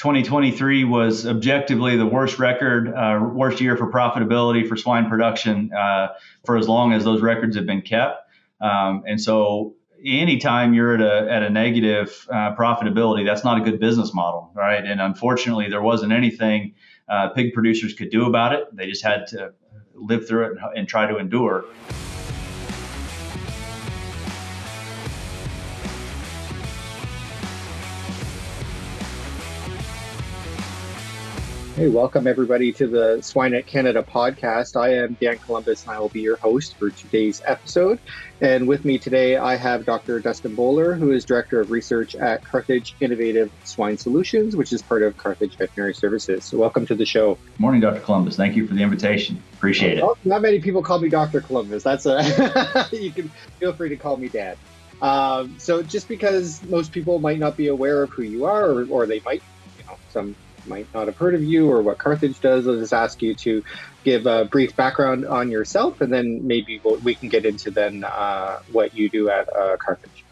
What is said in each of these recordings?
2023 was objectively the worst worst year for profitability for swine production for as long as those records have been kept. And so anytime you're at a negative profitability, that's not a good business model, right? And unfortunately, there wasn't anything pig producers could do about it. They just had to live through it and try to endure. Hey, welcome everybody to the SwineNet Canada podcast. I am Dan Columbus and I will be your host for today's episode. And with me today, I have Dr. Dustin Boler, who is Director of Research at Carthage Innovative Swine Solutions, which is part of Carthage Veterinary Services. So welcome to the show. Good morning, Dr. Columbus. Thank you for the invitation. Appreciate it. Not many people call me Dr. Columbus. You can feel free to call me Dad. So just because most people might not be aware of who you are, or they might, some might not have heard of you or what Carthage does, I'll just ask you to give a brief background on yourself, and then maybe we can get into then what you do at Carthage.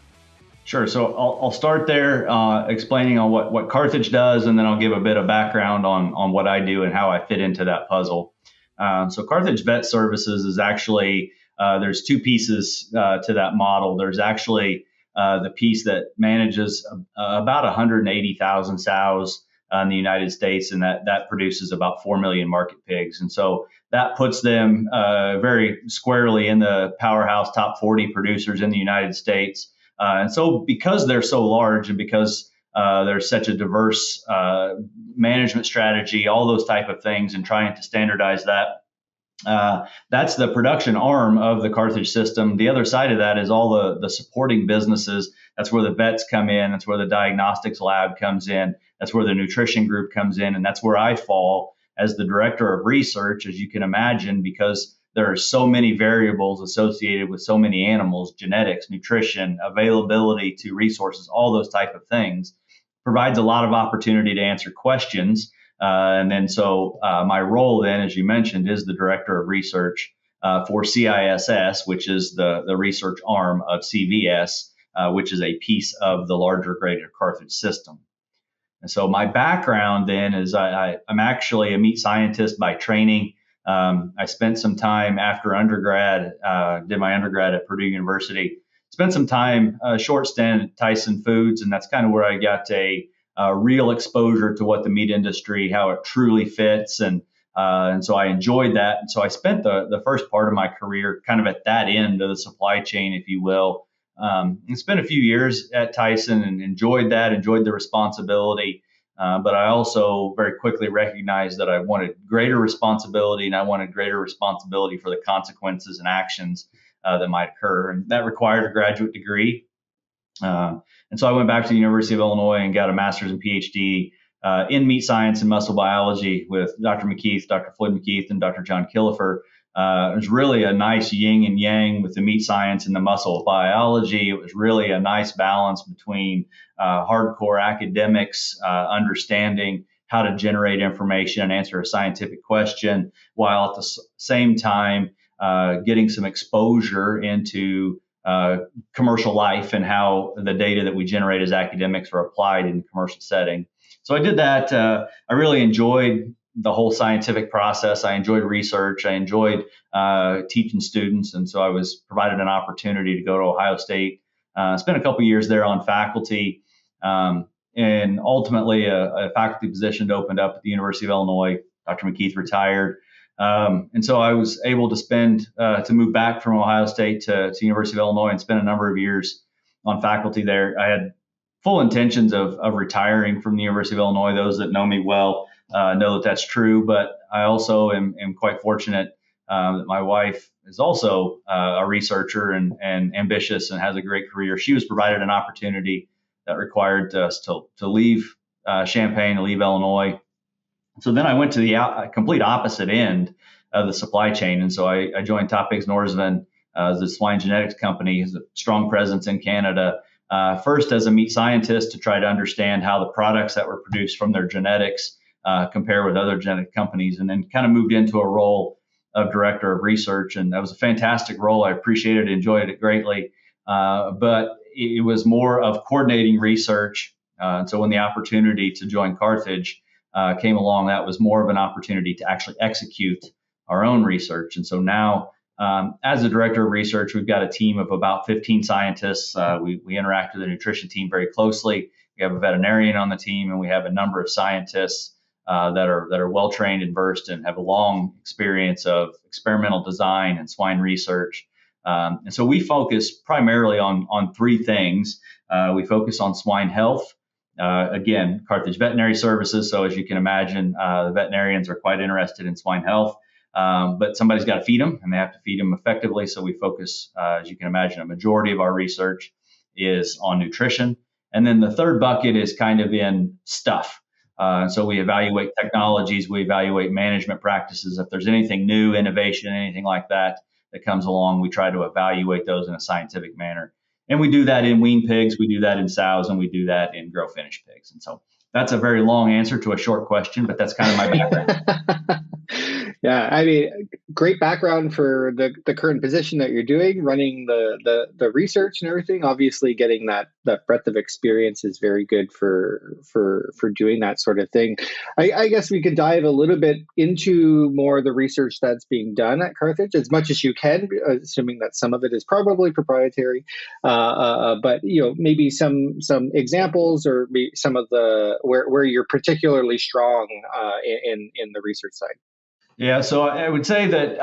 Sure. So I'll start there explaining on what Carthage does, and then I'll give a bit of background on what I do and how I fit into that puzzle. So Carthage Vet Services is actually, there's two pieces to that model. There's actually the piece that manages about 180,000 sows in the United States, and that produces about 4 million market pigs. And so that puts them very squarely in the powerhouse top 40 producers in the United States. And so because they're so large and because there's such a diverse management strategy, all those type of things, and trying to standardize that, that's the production arm of the Carthage system. The other side of that is all the supporting businesses. That's where the vets come in. That's where the diagnostics lab comes in. That's where the nutrition group comes in. And that's where I fall as the director of research, as you can imagine, because there are so many variables associated with so many animals: genetics, nutrition, availability to resources, all those type of things. Provides a lot of opportunity to answer questions. And then so my role then, as you mentioned, is the director of research for CISS, which is the research arm of CVS, which is a piece of the larger greater Carthage system. And so my background then is I'm actually a meat scientist by training. I spent some time after undergrad, did my undergrad at Purdue University, spent some time, a short stint at Tyson Foods, and that's kind of where I got a real exposure to what the meat industry, how it truly fits. And so I enjoyed that. And so I spent the first part of my career kind of at that end of the supply chain, if you will. And spent a few years at Tyson and enjoyed the responsibility. But I also very quickly recognized that I wanted greater responsibility, and I wanted greater responsibility for the consequences and actions that might occur. And that required a graduate degree. And so I went back to the University of Illinois and got a master's and PhD in meat science and muscle biology with Dr. McKeith, Dr. Floyd McKeith, and Dr. John Killefer. It was really a nice yin and yang with the meat science and the muscle biology. It was really a nice balance between hardcore academics, understanding how to generate information and answer a scientific question, while at the same time getting some exposure into commercial life and how the data that we generate as academics are applied in the commercial setting. So I did that. I really enjoyed the whole scientific process. I enjoyed research. I enjoyed teaching students. And so I was provided an opportunity to go to Ohio State, spent a couple years there on faculty, and ultimately a faculty position opened up at the University of Illinois. Dr. McKeith retired. And so I was able to move back from Ohio State to University of Illinois and spend a number of years on faculty there. I had full intentions of retiring from the University of Illinois. Those that know me well know that that's true, but I also am quite fortunate that my wife is also a researcher and ambitious and has a great career. She was provided an opportunity that required us to leave Champaign, to leave Illinois. So then I went to the complete opposite end of the supply chain. And so I joined Top Pigs Norsvin, the swine genetics company, has a strong presence in Canada. First as a meat scientist to try to understand how the products that were produced from their genetics compare with other genetic companies, and then kind of moved into a role of director of research. And that was a fantastic role. I appreciated it, enjoyed it greatly. But it was more of coordinating research, And so when the opportunity to join Carthage came along, that was more of an opportunity to actually execute our own research. And so now, as the director of research, we've got a team of about 15 scientists. We interact with the nutrition team very closely. We have a veterinarian on the team, and we have a number of scientists that are well trained and versed and have a long experience of experimental design and swine research. And so we focus primarily on three things. We focus on swine health. Again, Carthage Veterinary Services. So as you can imagine, the veterinarians are quite interested in swine health. But somebody's got to feed them, and they have to feed them effectively. So we focus, as you can imagine, a majority of our research is on nutrition. And then the third bucket is kind of in stuff. So we evaluate technologies, we evaluate management practices. If there's anything new, innovation, anything like that comes along, we try to evaluate those in a scientific manner. And we do that in wean pigs, we do that in sows, and we do that in grow finish pigs. And so that's a very long answer to a short question, but that's kind of my background. Yeah, I mean, great background for the current position that you're doing, running the research and everything. Obviously, getting that breadth of experience is very good for doing that sort of thing. I guess we could dive a little bit into more of the research that's being done at Carthage, as much as you can, assuming that some of it is probably proprietary. But maybe some examples, or maybe some of the where you're particularly strong in the research side. Yeah, so I would say that,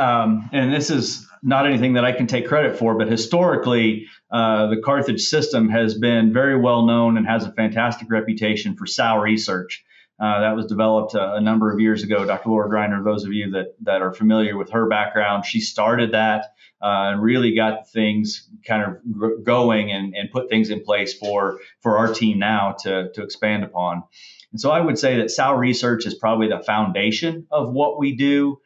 and this is not anything that I can take credit for, but historically, the Carthage system has been very well known and has a fantastic reputation for sow research. That was developed a number of years ago. Dr. Laura Greiner, those of you that are familiar with her background, she started that and really got things kind of going and put things in place for our team now to expand upon. And so I would say that sow research is probably the foundation of what we do.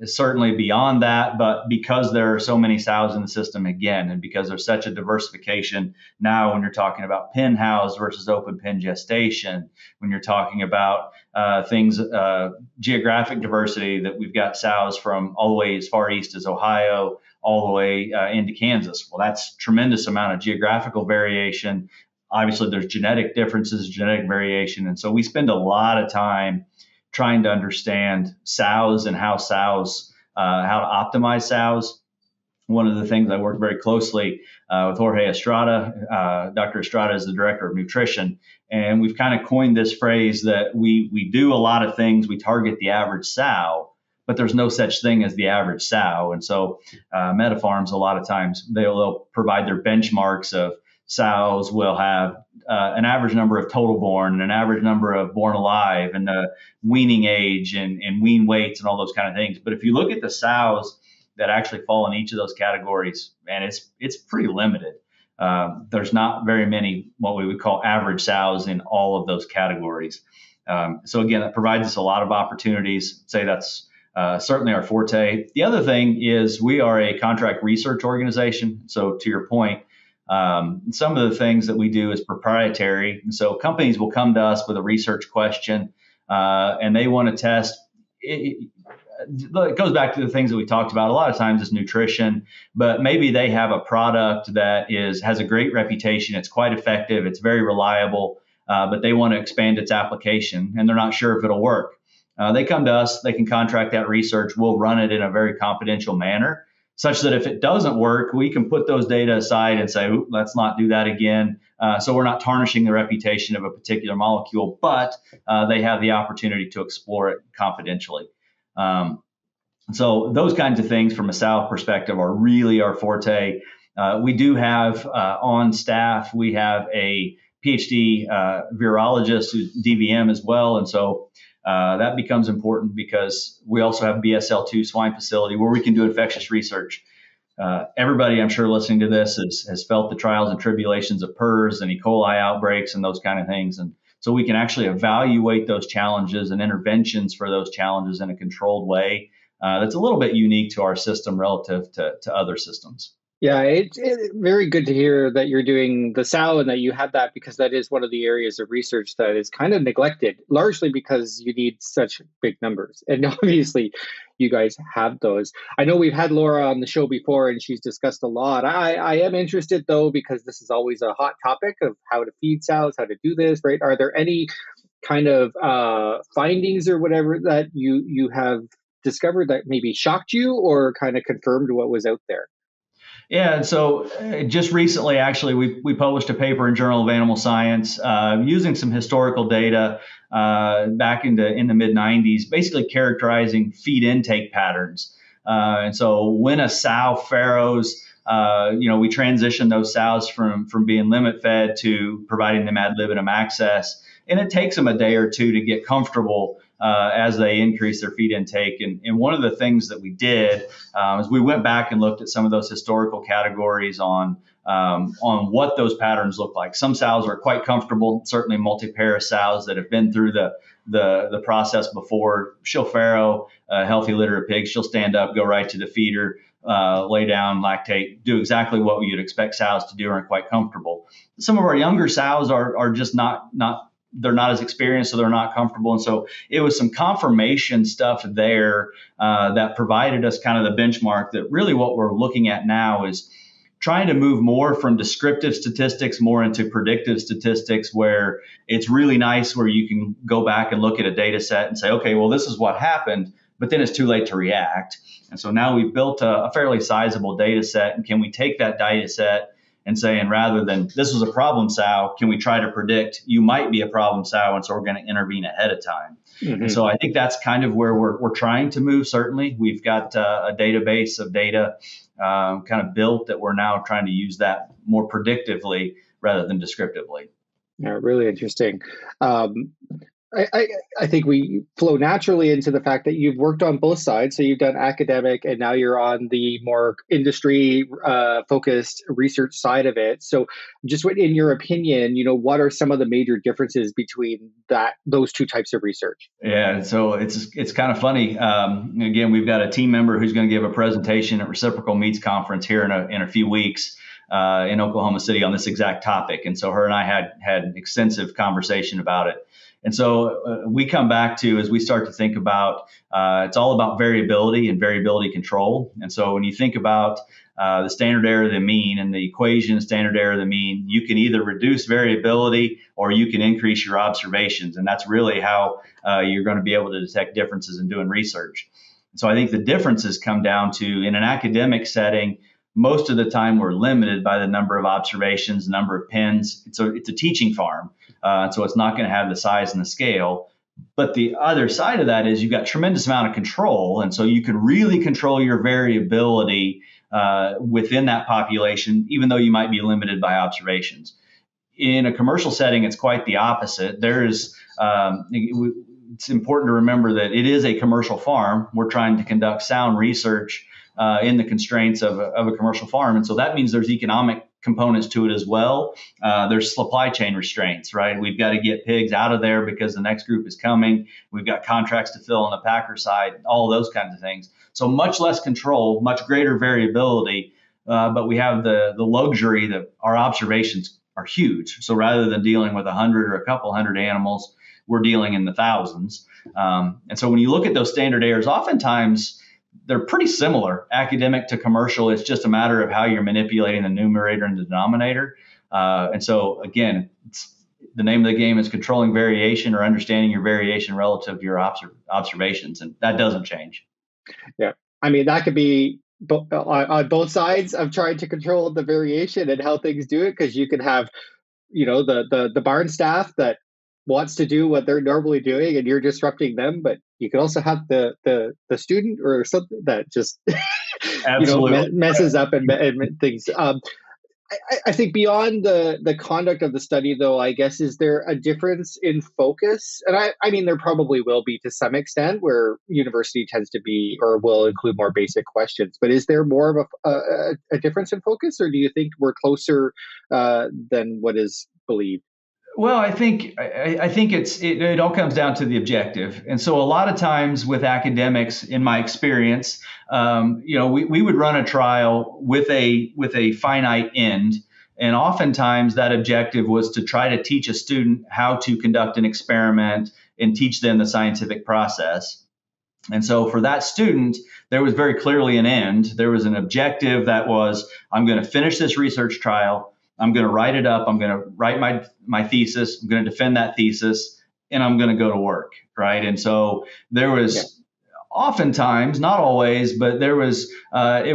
Certainly beyond that, but because there are so many sows in the system again, and because there's such a diversification now when you're talking about pen house versus open pen gestation, when you're talking about things, geographic diversity, that we've got sows from all the way as far east as Ohio, all the way into Kansas. Well, that's tremendous amount of geographical variation. Obviously, there's genetic differences, genetic variation. And so we spend a lot of time trying to understand sows and how to optimize sows. One of the things I work very closely with Jorge Estrada. Dr. Estrada is the director of nutrition. And we've kind of coined this phrase that we do a lot of things. We target the average sow, but there's no such thing as the average sow. And so MetaFarms, a lot of times, they'll provide their benchmarks of sows will have an average number of total born and an average number of born alive and the weaning age and wean weights and all those kind of things. But if you look at the sows that actually fall in each of those categories, man, it's pretty limited. There's not very many what we would call average sows in all of those categories. So again, that provides us a lot of opportunities. I'd say that's certainly our forte. The other thing is we are a contract research organization. So to your point, some of the things that we do is proprietary. And so companies will come to us with a research question and they want to test. It goes back to the things that we talked about. A lot of times it's nutrition, but maybe they have a product that has a great reputation. It's quite effective. It's very reliable, but they want to expand its application and they're not sure if it'll work. They come to us. They can contract that research. We'll run it in a very confidential manner, such that if it doesn't work, we can put those data aside and say, let's not do that again. So we're not tarnishing the reputation of a particular molecule, but they have the opportunity to explore it confidentially. So those kinds of things from a sow perspective are really our forte. We do have on staff, we have a PhD virologist who's DVM as well. And so that becomes important because we also have BSL-2 swine facility where we can do infectious research. Everybody, I'm sure, listening to this has felt the trials and tribulations of PRRS and E. coli outbreaks and those kind of things. And so we can actually evaluate those challenges and interventions for those challenges in a controlled way. That's a little bit unique to our system relative to other systems. Yeah, it's very good to hear that you're doing the sow and that you have that, because that is one of the areas of research that is kind of neglected, largely because you need such big numbers. And obviously, you guys have those. I know we've had Laura on the show before and she's discussed a lot. I am interested though, because this is always a hot topic of how to feed sows, how to do this, right? Are there any kind of findings or whatever that you have discovered that maybe shocked you or kind of confirmed what was out there? Yeah, and so just recently, actually, we published a paper in Journal of Animal Science using some historical data back in the mid 90s, basically characterizing feed intake patterns. And so when a sow farrows, we transition those sows from being limit fed to providing them ad libitum access, and it takes them a day or two to get comfortable as they increase their feed intake. And one of the things that we did is we went back and looked at some of those historical categories on what those patterns look like. Some sows are quite comfortable, certainly multi-pair sows that have been through the process before. She'll farrow a healthy litter of pigs. She'll stand up, go right to the feeder, lay down, lactate, do exactly what you'd expect sows to do, and are quite comfortable. Some of our younger sows are just not they're not as experienced, so they're not comfortable. And so it was some confirmation stuff there that provided us kind of the benchmark that really what we're looking at now is trying to move more from descriptive statistics more into predictive statistics, where it's really nice where you can go back and look at a data set and say, okay, well, this is what happened, but then it's too late to react. And so now we've built a fairly sizable data set, and can we take that data set and say, and rather than this was a problem sow, can we try to predict you might be a problem sow, and so we're going to intervene ahead of time. And Mm-hmm. so I think that's kind of where we're trying to move. Certainly, we've got a database of data kind of built that we're now trying to use that more predictively rather than descriptively. Yeah, really interesting. Um, I think we flow naturally into the fact that you've worked on both sides. So you've done academic and now you're on the more industry focused research side of it. So just in your opinion, what are some of the major differences between those two types of research? Yeah, so it's kind of funny. Again, we've got a team member who's going to give a presentation at Reciprocal Meats Conference here in a few weeks in Oklahoma City on this exact topic, and so her and I had an extensive conversation about it. And so we come back to, as we start to think about, it's all about variability and variability control. And so when you think about the standard error of the mean and the equation standard error of the mean, you can either reduce variability or you can increase your observations. And that's really how you're going to be able to detect differences in doing research. So I think the differences come down to, in an academic setting, most of the time we're limited by the number of observations, number of pens. It's a teaching farm, so it's not going to have the size and the scale. But the other side of that is you've got tremendous amount of control, and so you can really control your variability within that population, even though you might be limited by observations. In a commercial setting, it's quite the opposite. It's important to remember that it is a commercial farm. We're trying to conduct sound research in the constraints of a commercial farm. And so that means there's economic components to it as well. There's supply chain restraints, right? We've got to get pigs out of there because the next group is coming. We've got contracts to fill on the packer side, all of those kinds of things. So much less control, much greater variability, but we have the luxury that our observations are huge. So rather than dealing with 100 or a couple hundred animals, we're dealing in the thousands. And so when you look at those standard errors, oftentimes they're pretty similar, academic to commercial. It's just a matter of how you're manipulating the numerator and the denominator. And so, again, the name of the game is controlling variation or understanding your variation relative to your observations, and that doesn't change. Yeah. I mean, that could be on both sides of trying to control the variation and how things do it, because you can have, the barn staff that wants to do what they're normally doing and you're disrupting them, but you can also have the student or something that just Absolutely. messes up and things. I think beyond the conduct of the study, though, I guess, is there a difference in focus? And I mean, there probably will be to some extent, where university tends to be or will include more basic questions. But is there more of a difference in focus, or do you think we're closer than what is believed? Well, I think it all comes down to the objective, and so a lot of times with academics, in my experience, we would run a trial with a finite end, and oftentimes that objective was to try to teach a student how to conduct an experiment and teach them the scientific process. And so for that student, there was very clearly an end. There was an objective that was, I'm going to finish this research trial. I'm going to write it up. I'm going to write my thesis. I'm going to defend that thesis, and I'm going to go to work, right? And so there was oftentimes, not always, but it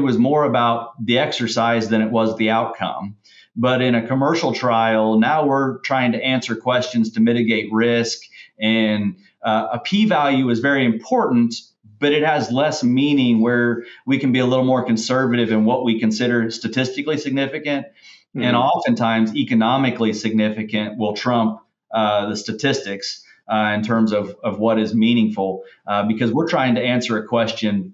was more about the exercise than it was the outcome. But in a commercial trial, now we're trying to answer questions to mitigate risk, and a p-value is very important, but it has less meaning where we can be a little more conservative in what we consider statistically significant. Mm-hmm. And oftentimes economically significant will trump the statistics in terms of what is meaningful, because we're trying to answer a question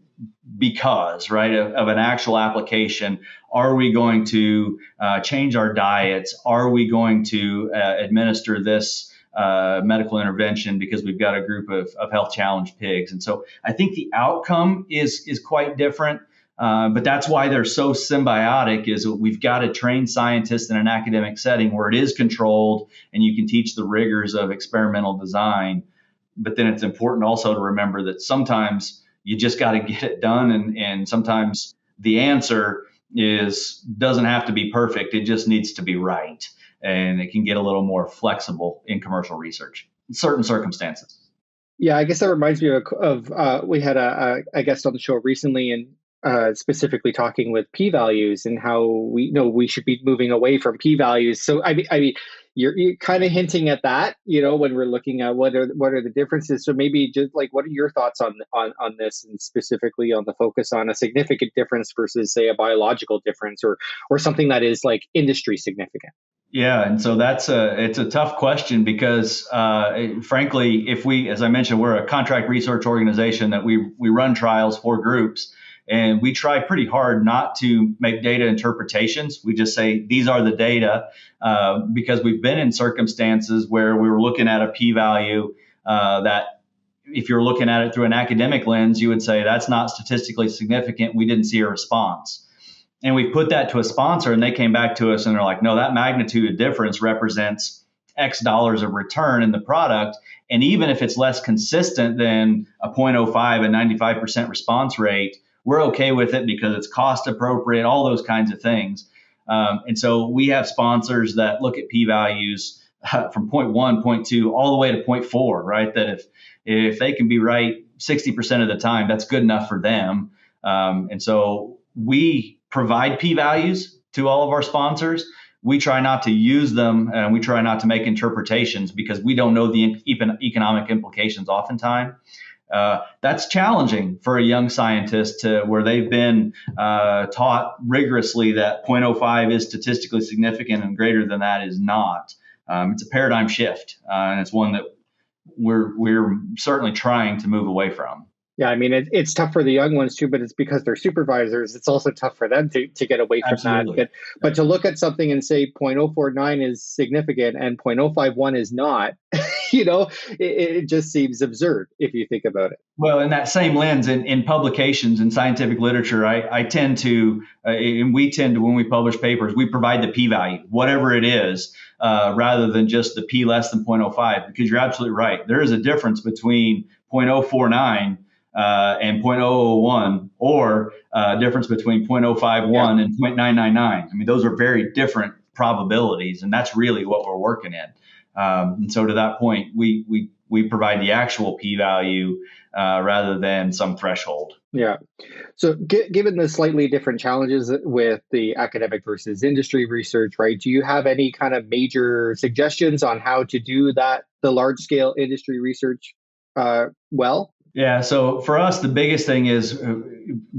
right, of an actual application. Are we going to change our diets? Are we going to administer this medical intervention because we've got a group of health challenged pigs? And so I think the outcome is quite different. But that's why they're so symbiotic, is we've got to train scientists in an academic setting where it is controlled and you can teach the rigors of experimental design. But then it's important also to remember that sometimes you just got to get it done. And sometimes the answer doesn't have to be perfect. It just needs to be right. And it can get a little more flexible in commercial research in certain circumstances. Yeah, I guess that reminds me of we had a guest on the show recently, and specifically talking with p-values and how we should be moving away from p-values. So I mean, you're kind of hinting at that, when we're looking at what are the differences. So maybe just like, what are your thoughts on this, and specifically on the focus on a significant difference versus, say, a biological difference, or something that is like industry significant? Yeah, and so it's a tough question because, frankly, as I mentioned, we're a contract research organization that we run trials for groups, and we try pretty hard not to make data interpretations. We just say these are the data, because we've been in circumstances where we were looking at a p-value that, if you're looking at it through an academic lens, you would say that's not statistically significant. We didn't see a response. And we put that to a sponsor, and they came back to us and they're like, no, that magnitude of difference represents X dollars of return in the product. And even if it's less consistent than a 0.05, a 95% response rate, we're okay with it because it's cost appropriate, all those kinds of things. And so we have sponsors that look at p-values from 0.1, 0.2, all the way to 0.4, right? That if they can be right 60% of the time, that's good enough for them. And so we provide p-values to all of our sponsors. We try not to use them, and we try not to make interpretations because we don't know the economic implications oftentimes. That's challenging for a young scientist where they've been taught rigorously that 0.05 is statistically significant and greater than that is not. It's a paradigm shift, and it's one that we're certainly trying to move away from. Yeah, I mean, it's tough for the young ones too, but it's because they're supervisors. It's also tough for them to get away from Absolutely. that. But to look at something and say 0.049 is significant and 0.051 is not, it just seems absurd if you think about it. Well, in that same lens, in publications in scientific literature, I tend to, and we tend to, when we publish papers, we provide the p-value, whatever it is, rather than just the p less than 0.05, because you're absolutely right. There is a difference between 0.049 and 0.001, or a difference between 0.051 and 0.999. I mean, those are very different probabilities, and that's really what we're working in. And so to that point, we provide the actual p-value rather than some threshold. Yeah. So given the slightly different challenges with the academic versus industry research, right, do you have any kind of major suggestions on how to do the large scale industry research well? Yeah. So for us, the biggest thing is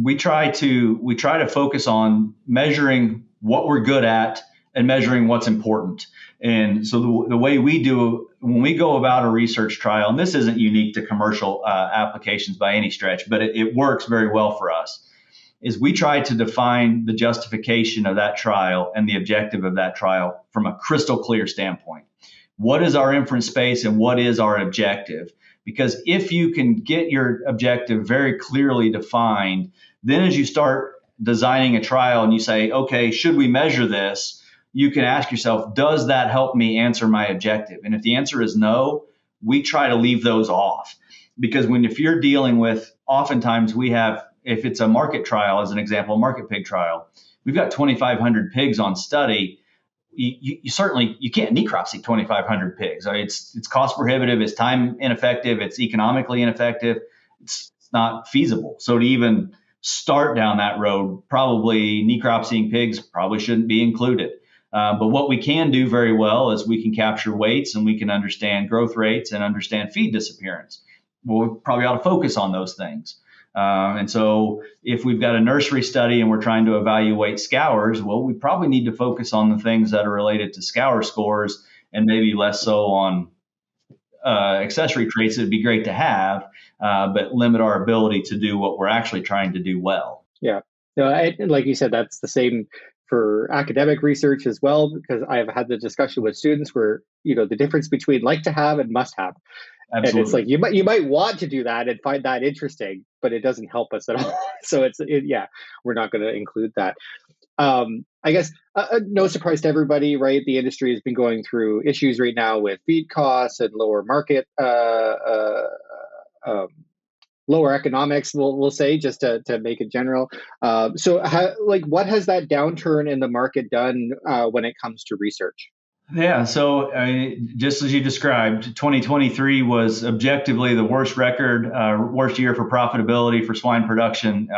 we try to focus on measuring what we're good at and measuring what's important. And so the way we do when we go about a research trial, and this isn't unique to commercial applications by any stretch, but it works very well for us, is we try to define the justification of that trial and the objective of that trial from a crystal clear standpoint. what is our inference space and what is our objective? Because if you can get your objective very clearly defined, then as you start designing a trial and you say, okay, should we measure this? You can ask yourself, does that help me answer my objective? And if the answer is no, we try to leave those off. Because if you're dealing with, oftentimes we have, if it's a market trial, as an example, a market pig trial, we've got 2,500 pigs on study. You certainly you can't necropsy 2,500 pigs. I mean, it's cost prohibitive, it's time ineffective, it's economically ineffective. It's not feasible. So to even start down that road, probably necropsying pigs probably shouldn't be included. But what we can do very well is we can capture weights and we can understand growth rates and understand feed disappearance. Well, we probably ought to focus on those things. And so if we've got a nursery study and we're trying to evaluate scours, well, we probably need to focus on the things that are related to scour scores and maybe less so on accessory traits that would be great to have, but limit our ability to do what we're actually trying to do well. Yeah. No, like you said, that's the same for academic research as well, because I've had the discussion with students where, the difference between like to have and must have. Absolutely. And it's like you might want to do that and find that interesting, but it doesn't help us at all. So we're not going to include that. I guess no surprise to everybody, right? The industry has been going through issues right now with feed costs and lower market, lower economics. We'll say, just to make it general. So, what has that downturn in the market done when it comes to research? Yeah, so just as you described, 2023 was objectively the worst worst year for profitability for swine production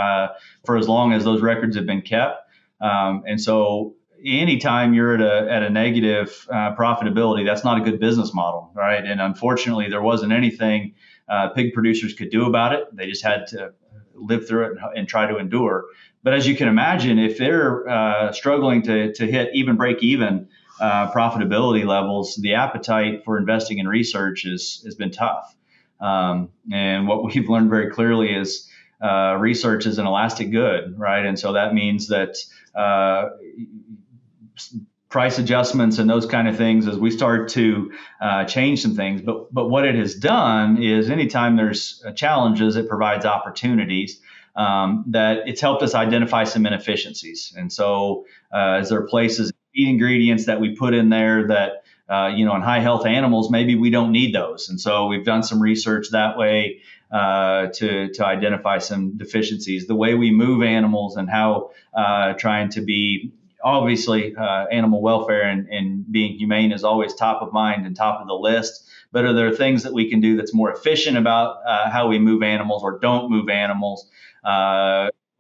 for as long as those records have been kept. And so anytime you're at a negative profitability, that's not a good business model, right? And unfortunately, there wasn't anything pig producers could do about it. They just had to live through it and try to endure. But as you can imagine, if they're struggling to hit even break even profitability levels, the appetite for investing in research has been tough. And what we've learned very clearly is research is an elastic good, right? And so that means that price adjustments and those kind of things as we start to change some things. But what it has done is anytime there's challenges, it provides opportunities. That it's helped us identify some inefficiencies. And so as there are places, feed ingredients that we put in there that, in high health animals, maybe we don't need those. And so we've done some research that way to identify some deficiencies. The way we move animals and how trying to be, obviously, animal welfare and being humane is always top of mind and top of the list. But are there things that we can do that's more efficient about how we move animals or don't move animals?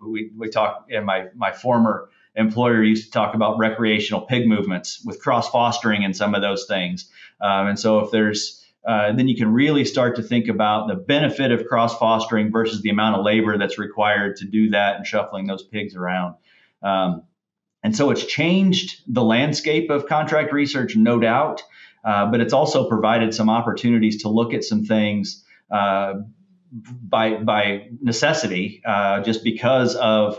We talk, and my former employer used to talk about recreational pig movements with cross fostering and some of those things. And so if there's, then you can really start to think about the benefit of cross fostering versus the amount of labor that's required to do that and shuffling those pigs around. And so it's changed the landscape of contract research, no doubt, but it's also provided some opportunities to look at some things by necessity, just because of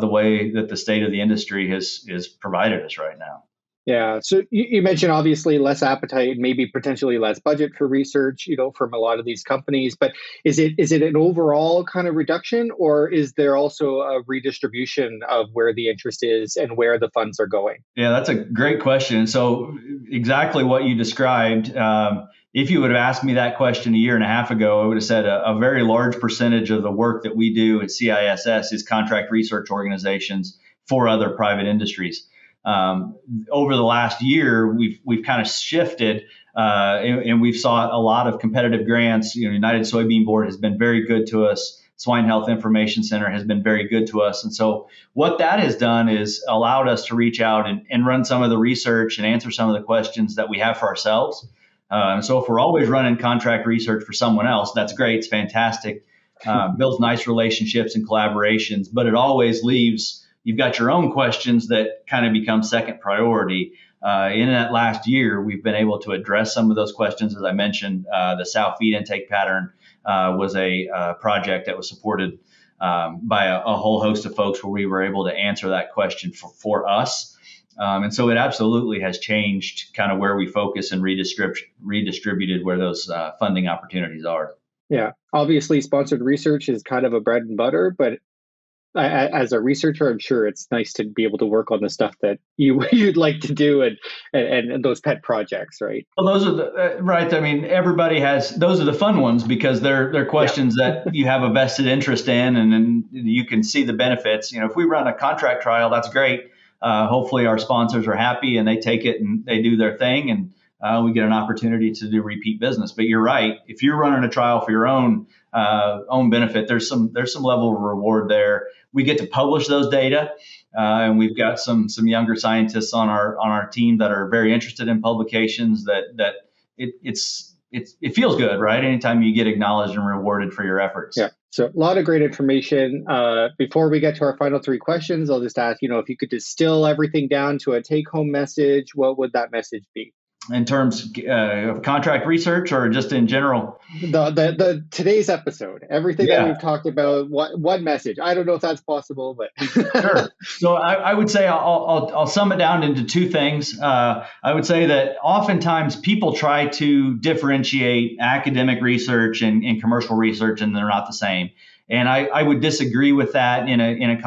the way that the state of the industry has provided us right now. Yeah. So you mentioned obviously less appetite, maybe potentially less budget for research, from a lot of these companies. But is it an overall kind of reduction, or is there also a redistribution of where the interest is and where the funds are going? Yeah, that's a great question. So exactly what you described. If you would have asked me that question a year and a half ago, I would have said a very large percentage of the work that we do at CISS is contract research organizations for other private industries. Over the last year, we've kind of shifted, and we've sought a lot of competitive grants. United Soybean Board has been very good to us. Swine Health Information Center has been very good to us. And so what that has done is allowed us to reach out and run some of the research and answer some of the questions that we have for ourselves. So if we're always running contract research for someone else, that's great. It's fantastic. Builds nice relationships and collaborations, but it always leaves, you've got your own questions that kind of become second priority. In that last year, we've been able to address some of those questions. As I mentioned, the sow feed intake pattern was a project that was supported by a whole host of folks where we were able to answer that question for us. And so it absolutely has changed kind of where we focus and redistributed where those funding opportunities are. Yeah, obviously, sponsored research is kind of a bread and butter, but as a researcher, I'm sure it's nice to be able to work on the stuff that you'd like to do and those pet projects, right? Well, those are the right. I mean, everybody has those are the fun ones because they're questions that you have a vested interest in, and then you can see the benefits. You know, if we run a contract trial, that's great. Hopefully, our sponsors are happy and they take it and they do their thing, and we get an opportunity to do repeat business. But you're right. If you're running a trial for your own benefit, there's some level of reward there. We get to publish those data, and we've got some younger scientists on our team that are very interested in publications. It feels good, right? Anytime you get acknowledged and rewarded for your efforts. Yeah. So a lot of great information. Before we get to our final three questions, I'll just ask, if you could distill everything down to a take-home message, what would that message be? In terms of contract research or just in general? The today's episode, everything that we've talked about, one message. I don't know if that's possible, but sure. So I would say I'll sum it down into two things. I would say that oftentimes people try to differentiate academic research and commercial research, and they're not the same. And I would disagree with that in a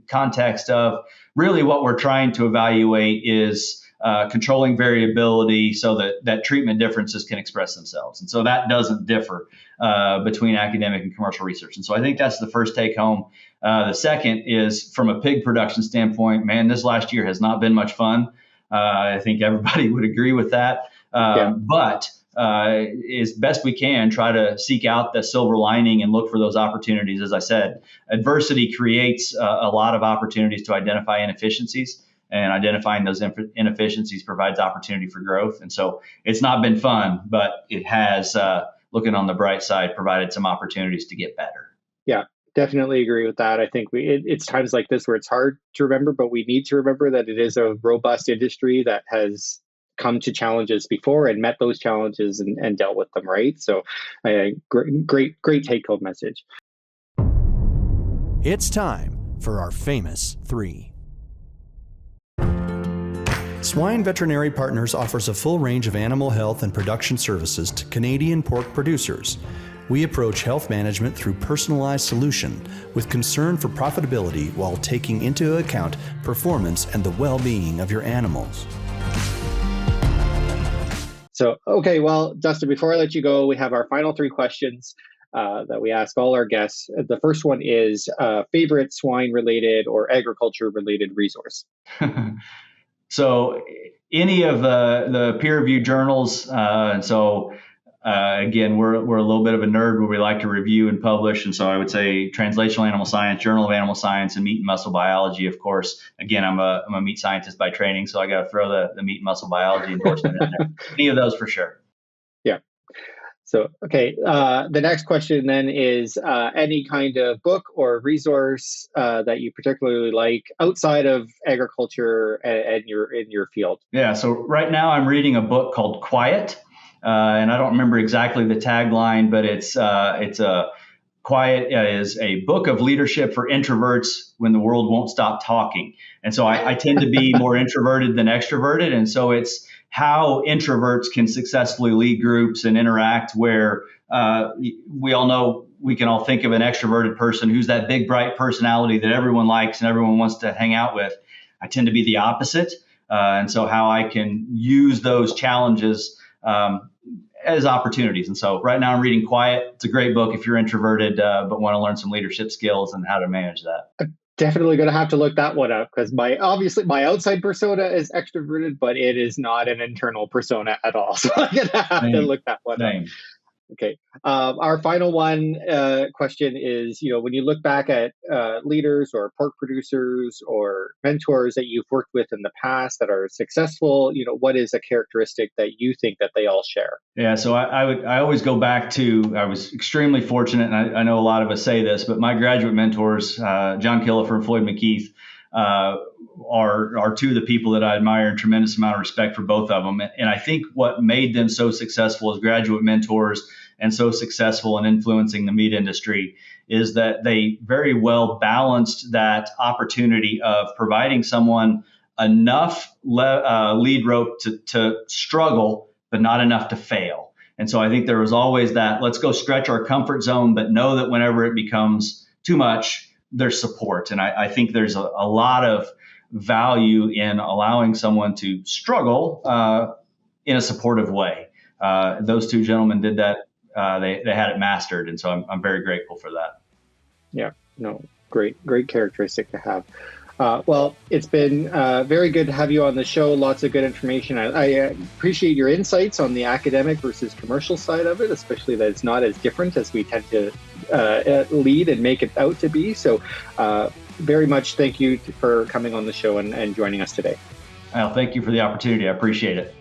context of really what we're trying to evaluate is controlling variability so that treatment differences can express themselves. And so that doesn't differ between academic and commercial research. And so I think that's the first take home. The second is from a pig production standpoint, man, this last year has not been much fun. I think everybody would agree with that. But as best we can, try to seek out the silver lining and look for those opportunities. As I said, adversity creates a lot of opportunities to identify inefficiencies. And identifying those inefficiencies provides opportunity for growth. And so it's not been fun, but it has, looking on the bright side, provided some opportunities to get better. Yeah, definitely agree with that. I think it's times like this where it's hard to remember, but we need to remember that it is a robust industry that has come to challenges before and met those challenges and dealt with them, right? So great take-home message. It's time for our famous three. Swine Veterinary Partners offers a full range of animal health and production services to Canadian pork producers. We approach health management through personalized solution with concern for profitability while taking into account performance and the well-being of your animals. So, okay, well, Dustin, before I let you go, we have our final three questions that we ask all our guests. The first one is favorite swine-related or agriculture-related resource. So any of the peer-reviewed journals, and so again, we're a little bit of a nerd where we like to review and publish, and so I would say Translational Animal Science, Journal of Animal Science, and Meat and Muscle Biology. Of course, again, I'm a meat scientist by training, so I got to throw the meat and muscle biology endorsement in there. Any of those for sure. Yeah. So, okay, the next question then is any kind of book or resource that you particularly like outside of agriculture and in your field. Yeah, so right now I'm reading a book called Quiet, and I don't remember exactly the tagline, but it's a Quiet is a book of leadership for introverts when the world won't stop talking. And so I tend to be more introverted than extroverted, and so it's how introverts can successfully lead groups and interact where we all know we can all think of an extroverted person who's that big, bright personality that everyone likes and everyone wants to hang out with. I tend to be the opposite. And so how I can use those challenges as opportunities. And so right now I'm reading Quiet. It's a great book if you're introverted, but want to learn some leadership skills and how to manage that. Definitely going to have to look that one up because my outside persona is extroverted, but it is not an internal persona at all. So I'm going to have to look that one up. Okay. Our final question is, when you look back at leaders or pork producers or mentors that you've worked with in the past that are successful, what is a characteristic that you think that they all share? Yeah. So I always go back to, I was extremely fortunate, and I know a lot of us say this, but my graduate mentors, John Killefer and Floyd McKeith, are two of the people that I admire and tremendous amount of respect for both of them. And I think what made them so successful as graduate mentors and so successful in influencing the meat industry is that they very well balanced that opportunity of providing someone enough lead rope to struggle, but not enough to fail. And so I think there was always that, let's go stretch our comfort zone, but know that whenever it becomes too much, there's support. And I think there's a lot of value in allowing someone to struggle in a supportive way. Those two gentlemen did that. They had it mastered. And so I'm very grateful for that. Yeah, no, great characteristic to have. Well, it's been very good to have you on the show. Lots of good information. I appreciate your insights on the academic versus commercial side of it, especially that it's not as different as we tend to lead and make it out to be. So very much thank you for coming on the show and joining us today. Well, thank you for the opportunity. I appreciate it.